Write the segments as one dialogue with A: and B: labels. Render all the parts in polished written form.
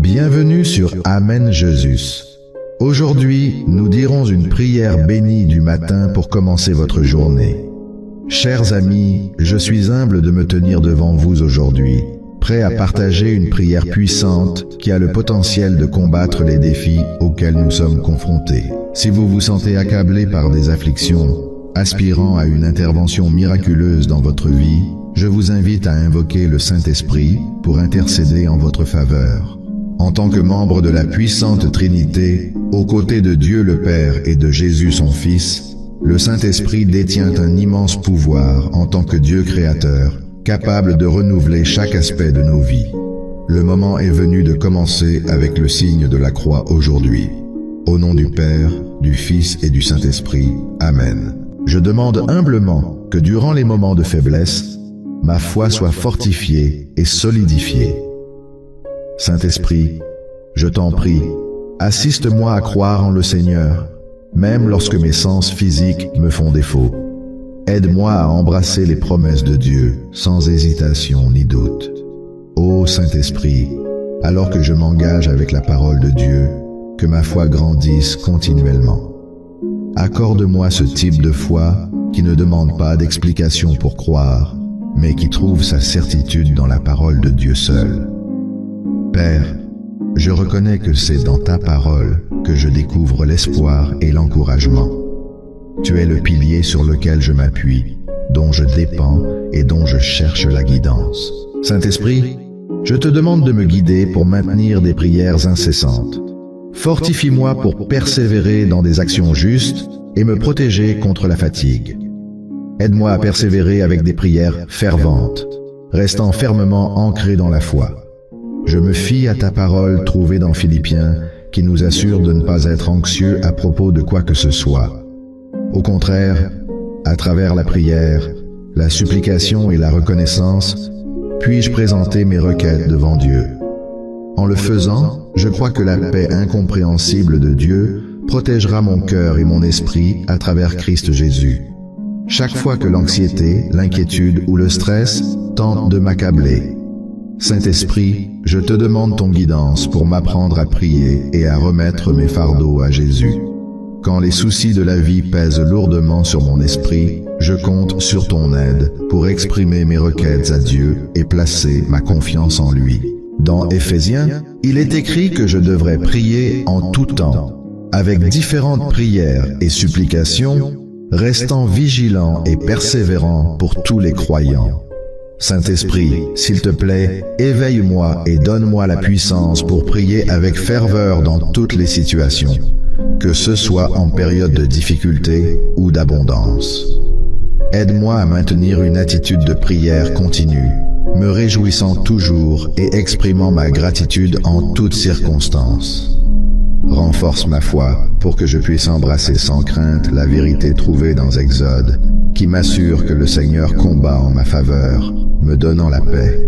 A: Bienvenue sur Amen Jésus. Aujourd'hui, nous dirons une prière bénie du matin pour commencer votre journée. Chers amis, je suis humble de me tenir devant vous aujourd'hui, prêt à partager une prière puissante qui a le potentiel de combattre les défis auxquels nous sommes confrontés. Si vous vous sentez accablé par des afflictions, aspirant à une intervention miraculeuse dans votre vie, je vous invite à invoquer le Saint-Esprit pour intercéder en votre faveur. En tant que membre de la puissante Trinité, aux côtés de Dieu le Père et de Jésus son Fils, le Saint-Esprit détient un immense pouvoir en tant que Dieu créateur, capable de renouveler chaque aspect de nos vies. Le moment est venu de commencer avec le signe de la croix aujourd'hui. Au nom du Père, du Fils et du Saint-Esprit, Amen. Je demande humblement que durant les moments de faiblesse, ma foi soit fortifiée et solidifiée. Saint-Esprit, je t'en prie, assiste-moi à croire en le Seigneur, même lorsque mes sens physiques me font défaut. Aide-moi à embrasser les promesses de Dieu sans hésitation ni doute. Ô Saint-Esprit, alors que je m'engage avec la parole de Dieu, que ma foi grandisse continuellement. Accorde-moi ce type de foi qui ne demande pas d'explication pour croire, mais qui trouve sa certitude dans la parole de Dieu seul. Père, je reconnais que c'est dans ta parole que je découvre l'espoir et l'encouragement. Tu es le pilier sur lequel je m'appuie, dont je dépends et dont je cherche la guidance. Saint-Esprit, je te demande de me guider pour maintenir des prières incessantes. Fortifie-moi pour persévérer dans des actions justes et me protéger contre la fatigue. Aide-moi à persévérer avec des prières ferventes, restant fermement ancré dans la foi. Je me fie à ta parole trouvée dans Philippiens, qui nous assure de ne pas être anxieux à propos de quoi que ce soit. Au contraire, à travers la prière, la supplication et la reconnaissance, puis-je présenter mes requêtes devant Dieu. En le faisant, je crois que la paix incompréhensible de Dieu protégera mon cœur et mon esprit à travers Christ Jésus. Chaque fois que l'anxiété, l'inquiétude ou le stress tentent de m'accabler, Saint-Esprit, je te demande ton guidance pour m'apprendre à prier et à remettre mes fardeaux à Jésus. Quand les soucis de la vie pèsent lourdement sur mon esprit, je compte sur ton aide pour exprimer mes requêtes à Dieu et placer ma confiance en lui. Dans Éphésiens, il est écrit que je devrais prier en tout temps, avec différentes prières et supplications, restant vigilant et persévérant pour tous les croyants. Saint-Esprit, s'il te plaît, éveille-moi et donne-moi la puissance pour prier avec ferveur dans toutes les situations, que ce soit en période de difficulté ou d'abondance. Aide-moi à maintenir une attitude de prière continue, me réjouissant toujours et exprimant ma gratitude en toutes circonstances. Renforce ma foi pour que je puisse embrasser sans crainte la vérité trouvée dans Exode, qui m'assure que le Seigneur combat en ma faveur, me donnant la paix.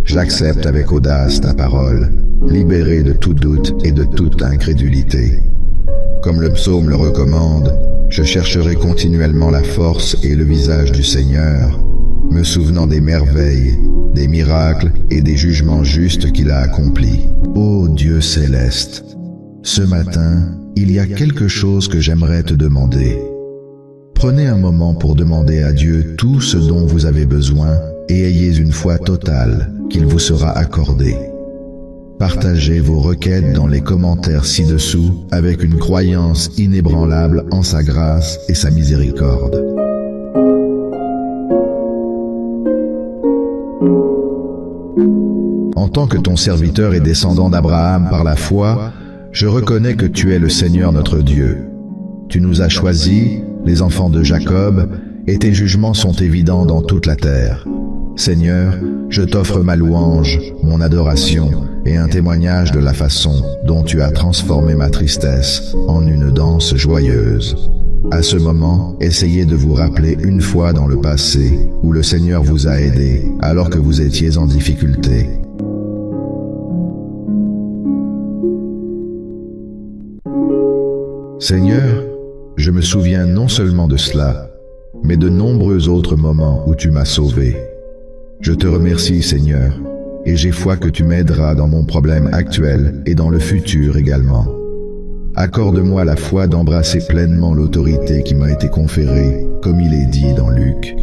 A: J'accepte avec audace ta parole, libéré de tout doute et de toute incrédulité. Comme le psaume le recommande, je chercherai continuellement la force et le visage du Seigneur, me souvenant des merveilles, des miracles et des jugements justes qu'il a accomplis. Ô Dieu céleste, ce matin, il y a quelque chose que j'aimerais te demander. Prenez un moment pour demander à Dieu tout ce dont vous avez besoin et ayez une foi totale qu'il vous sera accordé. Partagez vos requêtes dans les commentaires ci-dessous avec une croyance inébranlable en sa grâce et sa miséricorde. En tant que ton serviteur et descendant d'Abraham par la foi, je reconnais que tu es le Seigneur notre Dieu. Tu nous as choisis, les enfants de Jacob, et tes jugements sont évidents dans toute la terre. Seigneur, je t'offre ma louange, mon adoration et un témoignage de la façon dont tu as transformé ma tristesse en une danse joyeuse. À ce moment, essayez de vous rappeler une fois dans le passé où le Seigneur vous a aidé alors que vous étiez en difficulté. Seigneur, je me souviens non seulement de cela, mais de nombreux autres moments où tu m'as sauvé. Je te remercie, Seigneur, et j'ai foi que tu m'aideras dans mon problème actuel et dans le futur également. Accorde-moi la foi d'embrasser pleinement l'autorité qui m'a été conférée, comme il est dit dans Luc.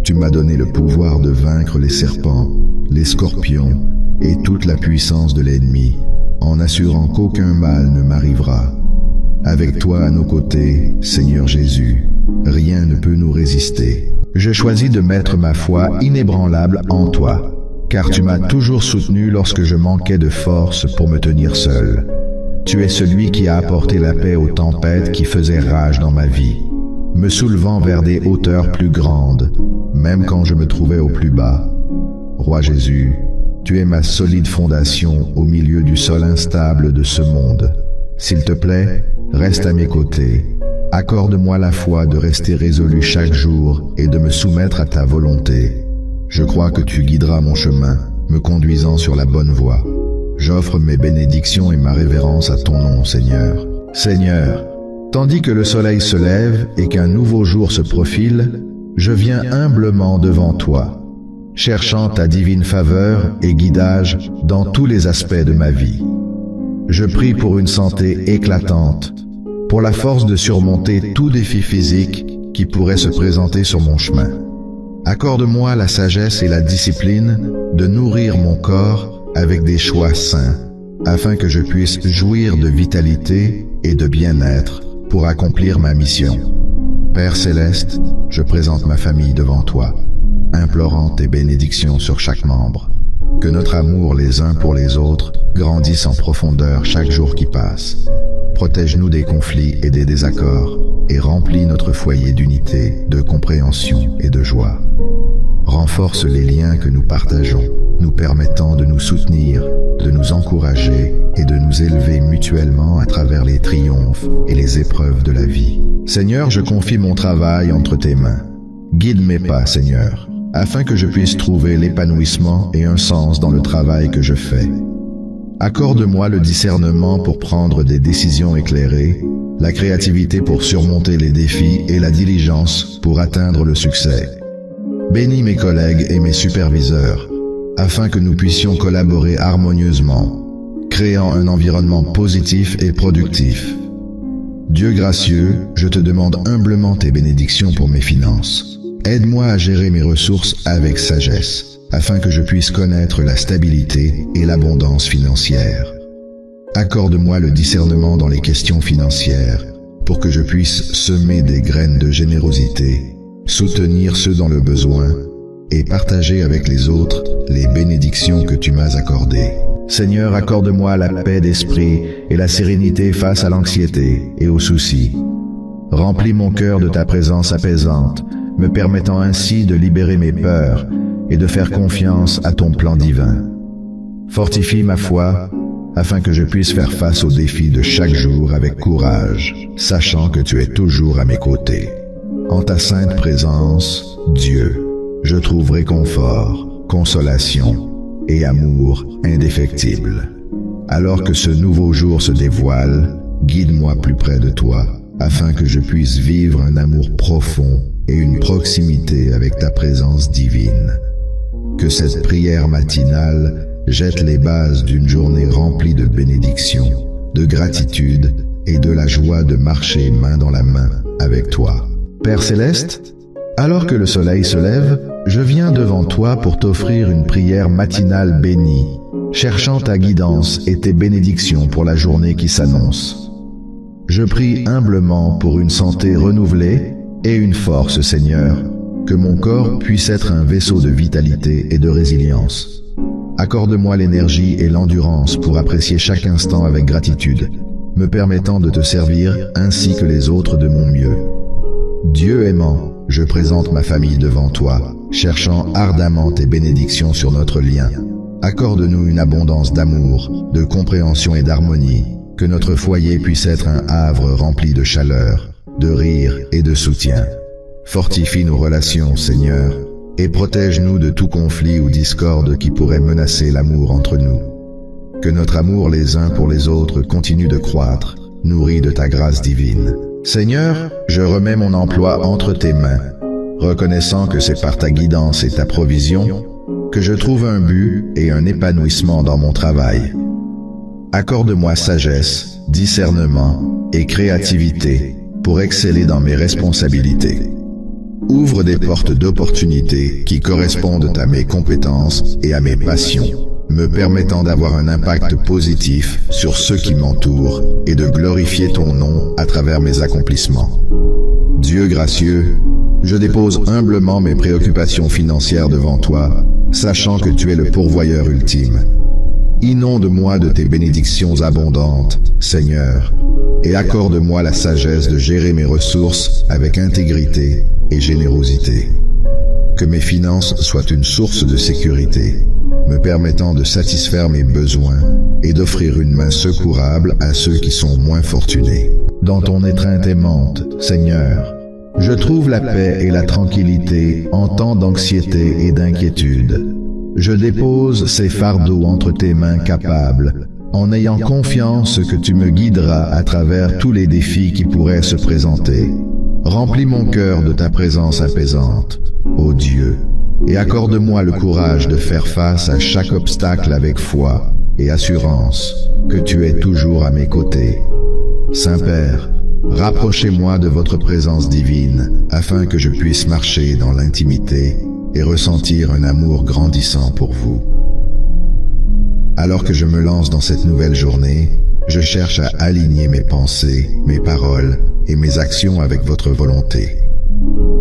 A: Tu m'as donné le pouvoir de vaincre les serpents, les scorpions et toute la puissance de l'ennemi, en assurant qu'aucun mal ne m'arrivera. Avec toi à nos côtés, Seigneur Jésus, rien ne peut nous résister. Je choisis de mettre ma foi inébranlable en toi, car tu m'as toujours soutenu lorsque je manquais de force pour me tenir seul. Tu es celui qui a apporté la paix aux tempêtes qui faisaient rage dans ma vie, me soulevant vers des hauteurs plus grandes, même quand je me trouvais au plus bas. Roi Jésus, tu es ma solide fondation au milieu du sol instable de ce monde. S'il te plaît, reste à mes côtés. Accorde-moi la foi de rester résolu chaque jour et de me soumettre à ta volonté. Je crois que tu guideras mon chemin, me conduisant sur la bonne voie. J'offre mes bénédictions et ma révérence à ton nom, Seigneur. Seigneur, tandis que le soleil se lève et qu'un nouveau jour se profile, je viens humblement devant toi, cherchant ta divine faveur et guidage dans tous les aspects de ma vie. Je prie pour une santé éclatante, pour la force de surmonter tout défi physique qui pourrait se présenter sur mon chemin. Accorde-moi la sagesse et la discipline de nourrir mon corps avec des choix sains, afin que je puisse jouir de vitalité et de bien-être pour accomplir ma mission. Père Céleste, je présente ma famille devant toi, implorant tes bénédictions sur chaque membre. Que notre amour les uns pour les autres grandisse en profondeur chaque jour qui passe. Protège-nous des conflits et des désaccords et remplis notre foyer d'unité, de compréhension et de joie. Renforce les liens que nous partageons, nous permettant de nous soutenir, de nous encourager et de nous élever mutuellement à travers les triomphes et les épreuves de la vie. Seigneur, je confie mon travail entre tes mains. Guide mes pas, Seigneur, afin que je puisse trouver l'épanouissement et un sens dans le travail que je fais. Accorde-moi le discernement pour prendre des décisions éclairées, la créativité pour surmonter les défis et la diligence pour atteindre le succès. Bénis mes collègues et mes superviseurs, afin que nous puissions collaborer harmonieusement, créant un environnement positif et productif. Dieu gracieux, je te demande humblement tes bénédictions pour mes finances. Aide-moi à gérer mes ressources avec sagesse, afin que je puisse connaître la stabilité et l'abondance financière. Accorde-moi le discernement dans les questions financières, pour que je puisse semer des graines de générosité, soutenir ceux dans le besoin et partager avec les autres les bénédictions que tu m'as accordées. Seigneur, accorde-moi la paix d'esprit et la sérénité face à l'anxiété et aux soucis. Remplis mon cœur de ta présence apaisante, me permettant ainsi de libérer mes peurs et de faire confiance à ton plan divin. Fortifie ma foi, afin que je puisse faire face aux défis de chaque jour avec courage, sachant que tu es toujours à mes côtés. En ta sainte présence, Dieu, je trouve réconfort, consolation et amour indéfectible. Alors que ce nouveau jour se dévoile, guide-moi plus près de toi, afin que je puisse vivre un amour profond et une proximité avec ta présence divine. Que cette prière matinale jette les bases d'une journée remplie de bénédictions, de gratitude et de la joie de marcher main dans la main avec toi. Père Céleste, alors que le soleil se lève, je viens devant toi pour t'offrir une prière matinale bénie, cherchant ta guidance et tes bénédictions pour la journée qui s'annonce. Je prie humblement pour une santé renouvelée et une force, Seigneur, que mon corps puisse être un vaisseau de vitalité et de résilience. Accorde-moi l'énergie et l'endurance pour apprécier chaque instant avec gratitude, me permettant de te servir ainsi que les autres de mon mieux. Dieu aimant, je présente ma famille devant toi, cherchant ardemment tes bénédictions sur notre lien. Accorde-nous une abondance d'amour, de compréhension et d'harmonie, que notre foyer puisse être un havre rempli de chaleur, de rire et de soutien. Fortifie nos relations, Seigneur, et protège-nous de tout conflit ou discorde qui pourrait menacer l'amour entre nous. Que notre amour les uns pour les autres continue de croître, nourri de ta grâce divine. Seigneur, je remets mon emploi entre tes mains, reconnaissant que c'est par ta guidance et ta provision que je trouve un but et un épanouissement dans mon travail. Accorde-moi sagesse, discernement et créativité pour exceller dans mes responsabilités. Ouvre des portes d'opportunités qui correspondent à mes compétences et à mes passions, me permettant d'avoir un impact positif sur ceux qui m'entourent et de glorifier ton nom à travers mes accomplissements. Dieu gracieux, je dépose humblement mes préoccupations financières devant toi, sachant que tu es le pourvoyeur ultime. Inonde-moi de tes bénédictions abondantes, Seigneur, et accorde-moi la sagesse de gérer mes ressources avec intégrité et générosité. Que mes finances soient une source de sécurité, me permettant de satisfaire mes besoins et d'offrir une main secourable à ceux qui sont moins fortunés. Dans ton étreinte aimante, Seigneur, je trouve la paix et la tranquillité en temps d'anxiété et d'inquiétude. Je dépose ces fardeaux entre tes mains capables, en ayant confiance que tu me guideras à travers tous les défis qui pourraient se présenter. Remplis mon cœur de ta présence apaisante, ô Dieu, et accorde-moi le courage de faire face à chaque obstacle avec foi et assurance que tu es toujours à mes côtés. Saint-Père, rapprochez-moi de votre présence divine afin que je puisse marcher dans l'intimité et ressentir un amour grandissant pour vous. Alors que je me lance dans cette nouvelle journée, je cherche à aligner mes pensées, mes paroles et mes actions avec votre volonté.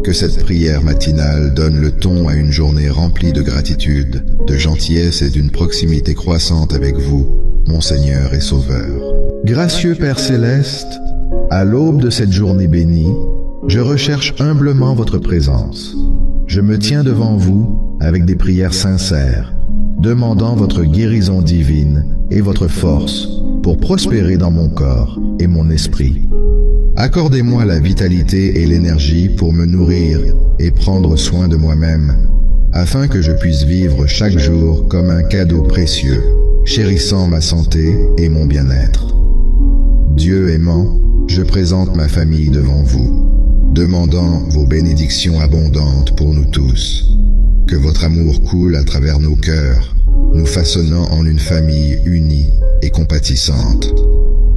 A: Que cette prière matinale donne le ton à une journée remplie de gratitude, de gentillesse et d'une proximité croissante avec vous, mon Seigneur et Sauveur. Gracieux Père Céleste, à l'aube de cette journée bénie, je recherche humblement votre présence. Je me tiens devant vous avec des prières sincères, demandant votre guérison divine et votre force pour prospérer dans mon corps et mon esprit. Accordez-moi la vitalité et l'énergie pour me nourrir et prendre soin de moi-même, afin que je puisse vivre chaque jour comme un cadeau précieux, chérissant ma santé et mon bien-être. Dieu aimant, je présente ma famille devant vous, demandant vos bénédictions abondantes pour nous tous. Que votre amour coule à travers nos cœurs, nous façonnant en une famille unie et compatissante.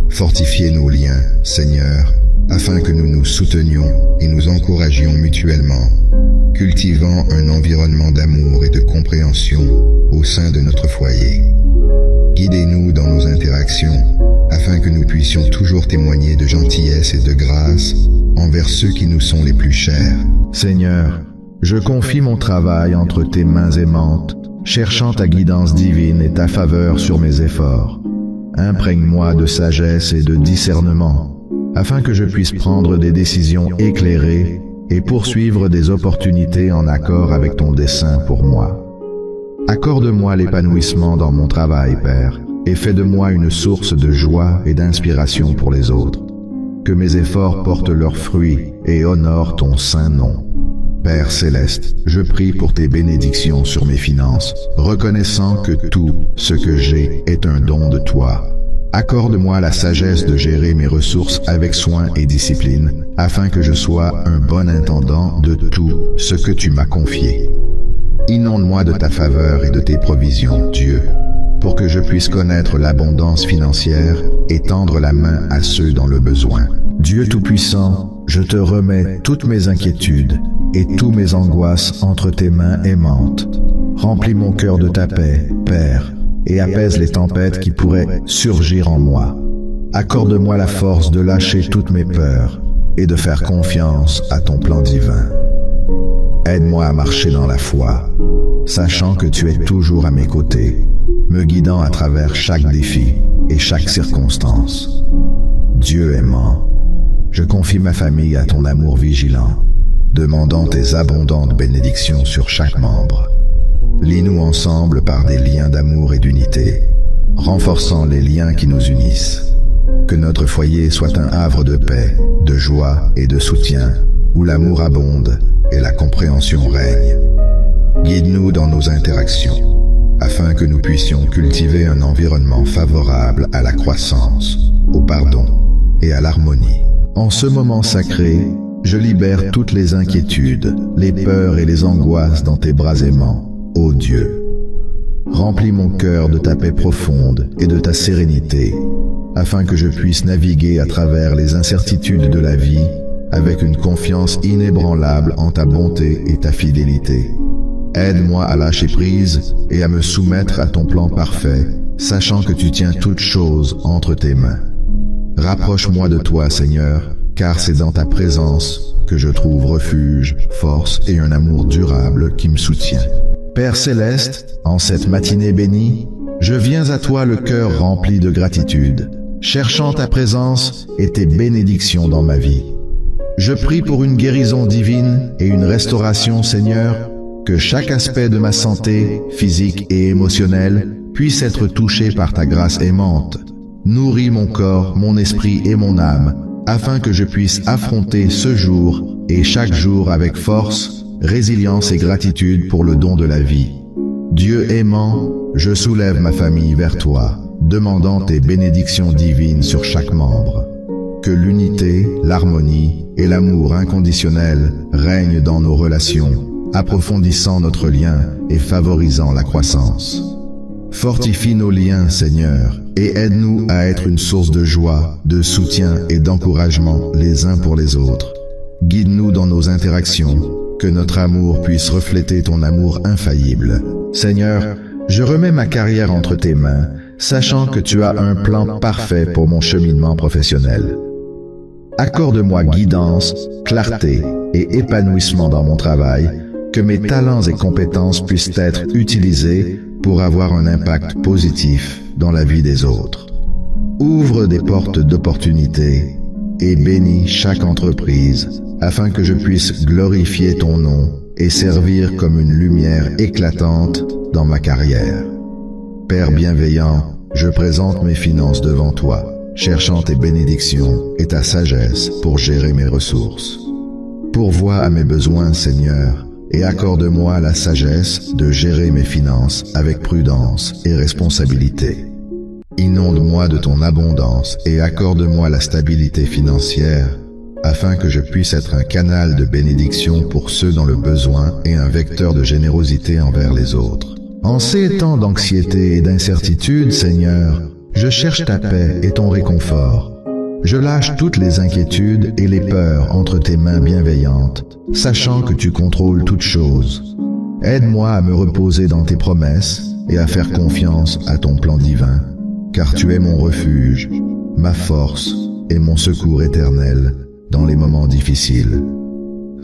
A: Fortifiez nos liens, Seigneur, afin que nous nous soutenions et nous encouragions mutuellement, cultivant un environnement d'amour et de compréhension au sein de notre foyer. Guidez-nous dans nos interactions, afin que nous puissions toujours témoigner de gentillesse et de grâce envers ceux qui nous sont les plus chers.
B: Seigneur, je confie mon travail entre tes mains aimantes, cherchant ta guidance divine et ta faveur sur mes efforts. Imprègne-moi de sagesse et de discernement, afin que je puisse prendre des décisions éclairées et poursuivre des opportunités en accord avec ton dessein pour moi. Accorde-moi l'épanouissement dans mon travail, Père, et fais de moi une source de joie et d'inspiration pour les autres. Que mes efforts portent leurs fruits et honorent ton saint nom. Père Céleste, je prie pour tes bénédictions sur mes finances, reconnaissant que tout ce que j'ai est un don de toi. Accorde-moi la sagesse de gérer mes ressources avec soin et discipline, afin que je sois un bon intendant de tout ce que tu m'as confié. Inonde-moi de ta faveur et de tes provisions, Dieu, pour que je puisse connaître l'abondance financière et tendre la main à ceux dans le besoin. Dieu Tout-Puissant, je te remets toutes mes inquiétudes et tous mes angoisses entre tes mains aimantes. Remplis mon cœur de ta paix, Père, et apaise les tempêtes qui pourraient surgir en moi. Accorde-moi la force de lâcher toutes mes peurs et de faire confiance à ton plan divin. Aide-moi à marcher dans la foi, sachant que tu es toujours à mes côtés, me guidant à travers chaque défi et chaque circonstance. Dieu aimant, je confie ma famille à ton amour vigilant, demandant tes abondantes bénédictions sur chaque membre. Lie-nous ensemble par des liens d'amour et d'unité, renforçant les liens qui nous unissent. Que notre foyer soit un havre de paix, de joie et de soutien, où l'amour abonde et la compréhension règne. Guide-nous dans nos interactions, afin que nous puissions cultiver un environnement favorable à la croissance, au pardon et à l'harmonie. En ce moment sacré, je libère toutes les inquiétudes, les peurs et les angoisses dans tes bras aimants, ô Dieu.
A: Remplis mon cœur de ta paix profonde et de ta sérénité, afin que je puisse naviguer à travers les incertitudes de la vie avec une confiance inébranlable en ta bonté et ta fidélité. Aide-moi à lâcher prise et à me soumettre à ton plan parfait, sachant que tu tiens toutes choses entre tes mains. Rapproche-moi de toi, Seigneur, car c'est dans ta présence que je trouve refuge, force et un amour durable qui me soutient. Père céleste, en cette matinée bénie, je viens à toi le cœur rempli de gratitude, cherchant ta présence et tes bénédictions dans ma vie. Je prie pour une guérison divine et une restauration, Seigneur, que chaque aspect de ma santé, physique et émotionnelle, puisse être touché par ta grâce aimante. Nourris mon corps, mon esprit et mon âme, afin que je puisse affronter ce jour et chaque jour avec force, résilience et gratitude pour le don de la vie. Dieu aimant, je soulève ma famille vers toi, demandant tes bénédictions divines sur chaque membre. Que l'unité, l'harmonie et l'amour inconditionnel règnent dans nos relations, approfondissant notre lien et favorisant la croissance. Fortifie nos liens, Seigneur, et aide-nous à être une source de joie, de soutien et d'encouragement les uns pour les autres. Guide-nous dans nos interactions, que notre amour puisse refléter ton amour infaillible. Seigneur, je remets ma carrière entre tes mains, sachant que tu as un plan parfait pour mon cheminement professionnel. Accorde-moi guidance, clarté et épanouissement dans mon travail, que mes talents et compétences puissent être utilisés pour avoir un impact positif dans la vie des autres. Ouvre des portes d'opportunités et bénis chaque entreprise afin que je puisse glorifier ton nom et servir comme une lumière éclatante dans ma carrière. Père bienveillant, je présente mes finances devant toi, cherchant tes bénédictions et ta sagesse pour gérer mes ressources. Pourvois à mes besoins, Seigneur, et accorde-moi la sagesse de gérer mes finances avec prudence et responsabilité. Inonde-moi de ton abondance et accorde-moi la stabilité financière, afin que je puisse être un canal de bénédiction pour ceux dans le besoin et un vecteur de générosité envers les autres. En ces temps d'anxiété et d'incertitude, Seigneur, je cherche ta paix et ton réconfort. Je lâche toutes les inquiétudes et les peurs entre tes mains bienveillantes, sachant que tu contrôles toutes choses. Aide-moi à me reposer dans tes promesses et à faire confiance à ton plan divin, car tu es mon refuge, ma force et mon secours éternel dans les moments difficiles.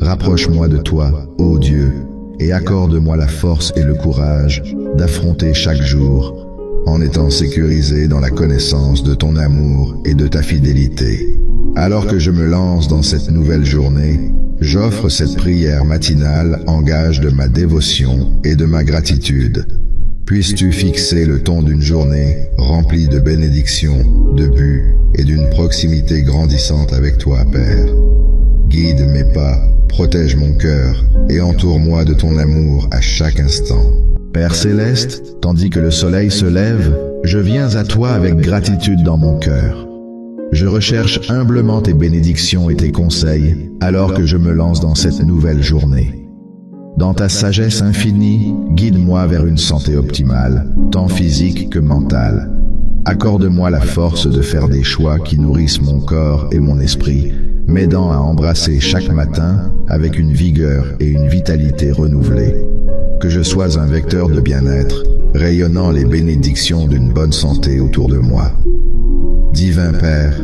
A: Rapproche-moi de toi, ô Dieu, et accorde-moi la force et le courage d'affronter chaque jour en étant sécurisé dans la connaissance de ton amour et de ta fidélité. Alors que je me lance dans cette nouvelle journée, j'offre cette prière matinale en gage de ma dévotion et de ma gratitude. Puisses-tu fixer le ton d'une journée remplie de bénédictions, de buts et d'une proximité grandissante avec toi, Père. Guide mes pas, protège mon cœur et entoure-moi de ton amour à chaque instant. Père céleste, tandis que le soleil se lève, je viens à toi avec gratitude dans mon cœur. Je recherche humblement tes bénédictions et tes conseils alors que je me lance dans cette nouvelle journée. Dans ta sagesse infinie, guide-moi vers une santé optimale, tant physique que mentale. Accorde-moi la force de faire des choix qui nourrissent mon corps et mon esprit, m'aidant à embrasser chaque matin avec une vigueur et une vitalité renouvelée. Que je sois un vecteur de bien-être, rayonnant les bénédictions d'une bonne santé autour de moi. Divin Père,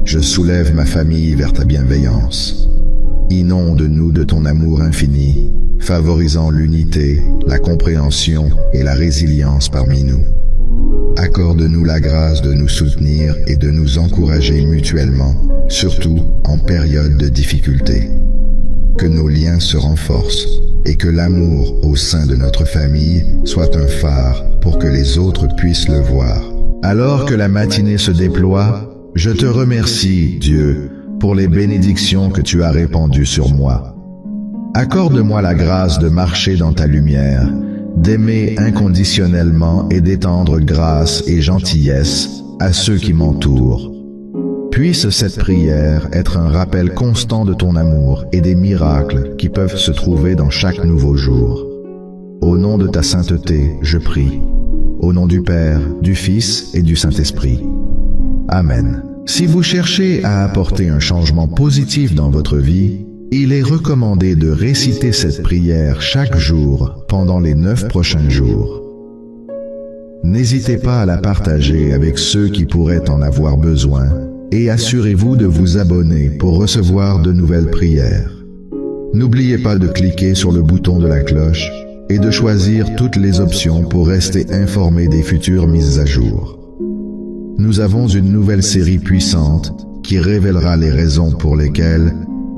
A: je soulève ma famille vers ta bienveillance. Inonde-nous de ton amour infini, favorisant l'unité, la compréhension et la résilience parmi nous. Accorde-nous la grâce de nous soutenir et de nous encourager mutuellement, surtout en période de difficulté. Que nos liens se renforcent et que l'amour au sein de notre famille soit un phare pour que les autres puissent le voir. Alors que la matinée se déploie, je te remercie, Dieu, pour les bénédictions que tu as répandues sur moi. Accorde-moi la grâce de marcher dans ta lumière, d'aimer inconditionnellement et d'étendre grâce et gentillesse à ceux qui m'entourent. Puisse cette prière être un rappel constant de ton amour et des miracles qui peuvent se trouver dans chaque nouveau jour. Au nom de ta sainteté, je prie. au nom du Père, du Fils et du Saint-Esprit. Amen. Si vous cherchez à apporter un changement positif dans votre vie, il est recommandé de réciter cette prière chaque jour pendant les 9 prochains jours. N'hésitez pas à la partager avec ceux qui pourraient en avoir besoin et assurez-vous de vous abonner pour recevoir de nouvelles prières. N'oubliez pas de cliquer sur le bouton de la cloche et de choisir toutes les options pour rester informé des futures mises à jour. Nous avons une nouvelle série puissante qui révélera les raisons pour lesquelles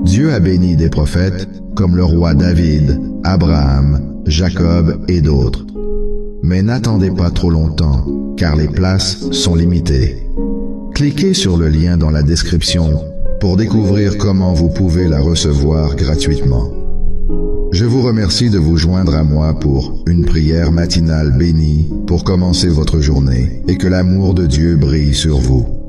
A: Dieu a béni des prophètes comme le roi David, Abraham, Jacob et d'autres. Mais n'attendez pas trop longtemps, car les places sont limitées. Cliquez sur le lien dans la description pour découvrir comment vous pouvez la recevoir gratuitement. Je vous remercie de vous joindre à moi pour une prière matinale bénie pour commencer votre journée et que l'amour de Dieu brille sur vous.